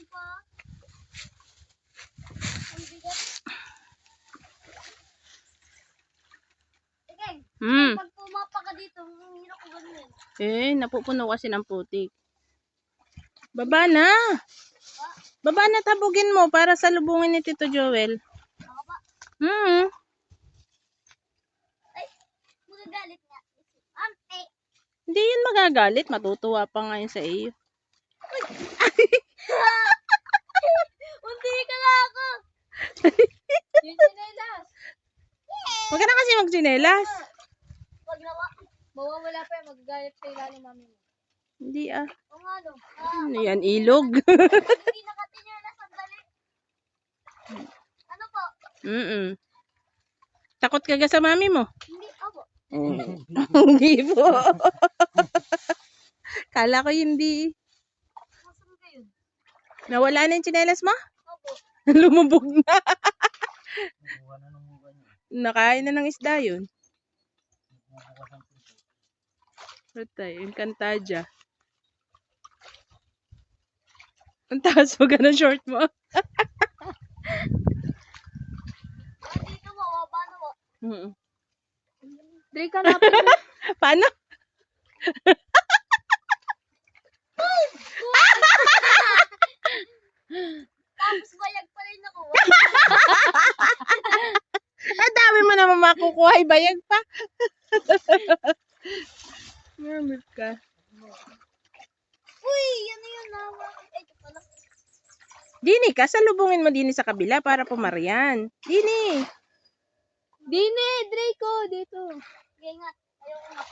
pa. Ang bigat. Okay. Pag pumapa ka dito, hirap ko ganun. Napupuno kasi ng putik. Baba na. Baba na, tabugin mo para salubungin ni Tito Joel. Ako ba? Ay, magagalit nga. Hindi yun magagalit. Matutuwa pa ngayon sa iyo. Unti ka na ako. Yung sinelas. Huwag ka na kasi magsinelas. Pag mawawala pa yan, magagalit sa ilalim mami mo. Hindi ah. O nga no. Ano yan, ilog? Hindi nakatinyo na sandali. Ano po? Takot ka ga sa mami mo? Hindi, ako. Hindi po. Kala ko hindi. Masan kayo? Nawala na yung tsinelas mo? Opo. Lumubog na. Nakain na ng isda yun. Patay, yung kantadya. Ang taas mo ka ng short mo. Dito mo, paano mo? Dre ka na. Paano? Tapos bayag pa rin ako. Ang dami mo naman makukuha. Bayag pa. Mamit ka. Uy, yan na yun. Ito pala. Dini ka, salubungin mo dini sa kabila para pumarian. Dini. Dine, Draco, dito. Ingat. Ayaw nga.